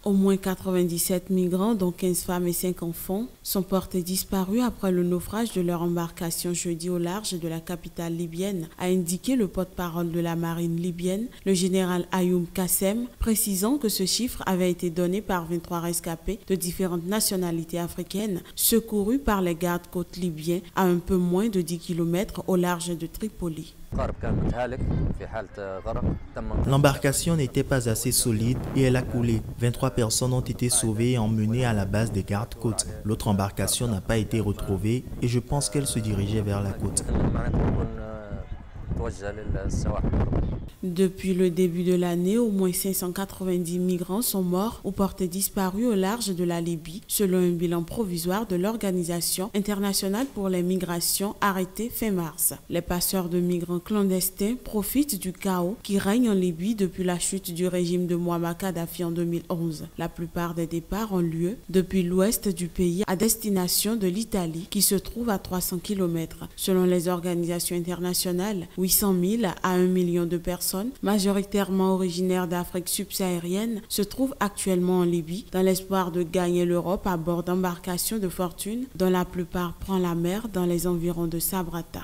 Au moins 97 migrants, dont 15 femmes et 5 enfants, sont portés disparus après le naufrage de leur embarcation jeudi au large de la capitale libyenne, a indiqué le porte-parole de la marine libyenne, le général Ayoub Kassem, précisant que ce chiffre avait été donné par 23 rescapés de différentes nationalités africaines, secourus par les gardes-côtes libyens à un peu moins de 10 km au large de Tripoli. L'embarcation n'était pas assez solide et elle a coulé. 23 personnes ont été sauvées et emmenées à la base des gardes-côtes. L'autre embarcation n'a pas été retrouvée et je pense qu'elle se dirigeait vers la côte. Depuis le début de l'année, au moins 590 migrants sont morts ou portés disparus au large de la Libye, selon un bilan provisoire de l'Organisation internationale pour les migrations arrêté fin mars. Les passeurs de migrants clandestins profitent du chaos qui règne en Libye depuis la chute du régime de Mouammar Kadhafi en 2011. La plupart des départs ont lieu depuis l'ouest du pays à destination de l'Italie, qui se trouve à 300 km. Selon les organisations internationales, 800 000 à 1 million de personnes, majoritairement originaires d'Afrique subsaharienne, se trouvent actuellement en Libye dans l'espoir de gagner l'Europe à bord d'embarcations de fortune dont la plupart prend la mer dans les environs de Sabrata.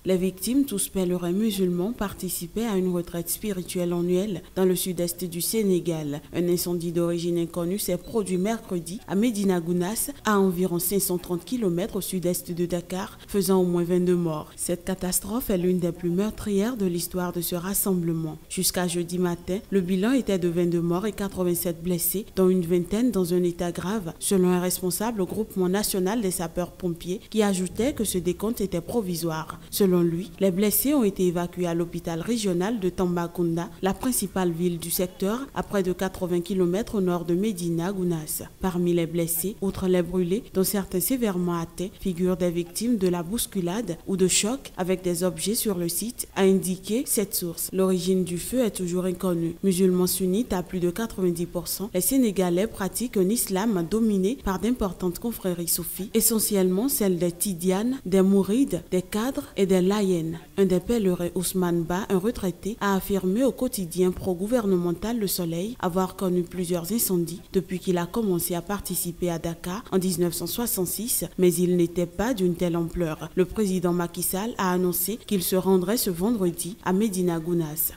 Les victimes, tous pèlerins musulmans, participaient à une retraite spirituelle annuelle dans le sud-est du Sénégal. Un incendie d'origine inconnue s'est produit mercredi à Médina Gounass, à environ 530 km au sud-est de Dakar, faisant au moins 22 morts. Cette catastrophe est l'une des plus meurtrières de l'histoire de ce rassemblement. Jusqu'à jeudi matin, le bilan était de 22 morts et 87 blessés, dont une vingtaine dans un état grave, selon un responsable au groupement national des sapeurs-pompiers qui ajoutait que ce décompte était provisoire. Selon lui, les blessés ont été évacués à l'hôpital régional de Tambacounda, la principale ville du secteur, à près de 80 km au nord de Médina Gounass. Parmi les blessés, outre les brûlés, dont certains sévèrement atteints, figurent des victimes de la bousculade ou de choc avec des objets sur le site, a indiqué cette source. L'origine du feu est toujours inconnue. Musulmans sunnites à plus de 90%, les Sénégalais pratiquent un islam dominé par d'importantes confréries soufis, essentiellement celles des Tidianes, des Mourides, des cadres et des Layen. Un des pèlerins, Ousmane Ba, un retraité, a affirmé au quotidien pro-gouvernemental Le Soleil avoir connu plusieurs incendies depuis qu'il a commencé à participer à Dakar en 1966, mais il n'était pas d'une telle ampleur. Le président Macky Sall a annoncé qu'il se rendrait ce vendredi à Médina Gounass.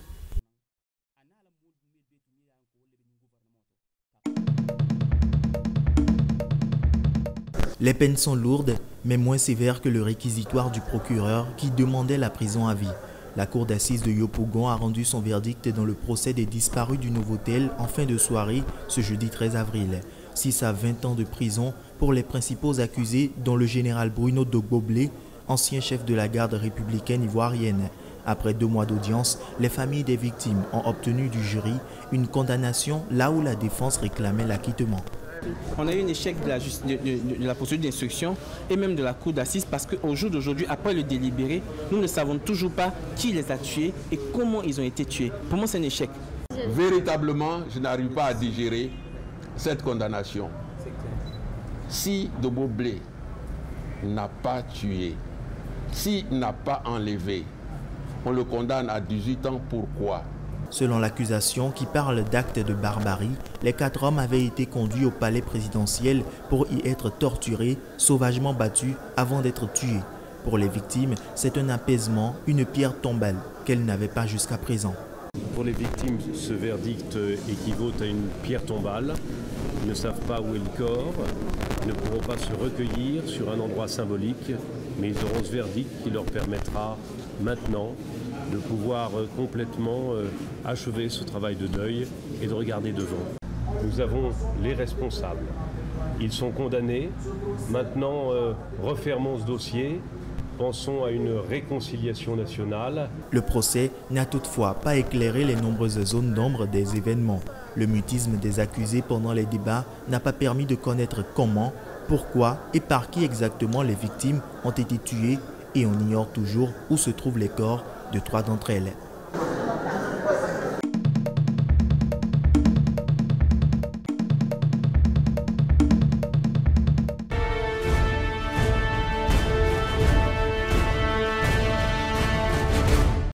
Les peines sont lourdes, mais moins sévères que le réquisitoire du procureur qui demandait la prison à vie. La cour d'assises de Yopougon a rendu son verdict dans le procès des disparus du Novotel en fin de soirée ce jeudi 13 avril. 6 à 20 ans de prison pour les principaux accusés, dont le général Bruno Dogboblé, ancien chef de la garde républicaine ivoirienne. Après 2 mois d'audience, les familles des victimes ont obtenu du jury une condamnation là où la défense réclamait l'acquittement. On a eu un échec de la procédure d'instruction et même de la cour d'assises parce qu'au jour d'aujourd'hui, après le délibéré, nous ne savons toujours pas qui les a tués et comment ils ont été tués. Pour moi, c'est un échec. Véritablement, je n'arrive pas à digérer cette condamnation. Si Dogboblé n'a pas tué, s'il n'a pas enlevé, on le condamne à 18 ans. Pourquoi ? Selon l'accusation qui parle d'actes de barbarie, les 4 hommes avaient été conduits au palais présidentiel pour y être torturés, sauvagement battus avant d'être tués. Pour les victimes, c'est un apaisement, une pierre tombale qu'elles n'avaient pas jusqu'à présent. Pour les victimes, ce verdict équivaut à une pierre tombale. Ils ne savent pas où est le corps, ils ne pourront pas se recueillir sur un endroit symbolique, mais ils auront ce verdict qui leur permettra maintenant de pouvoir complètement achever ce travail de deuil et de regarder devant. Nous avons les responsables. Ils sont condamnés. Maintenant, refermons ce dossier. Pensons à une réconciliation nationale. Le procès n'a toutefois pas éclairé les nombreuses zones d'ombre des événements. Le mutisme des accusés pendant les débats n'a pas permis de connaître comment, pourquoi et par qui exactement les victimes ont été tuées, et on ignore toujours où se trouvent les corps de 3 d'entre elles.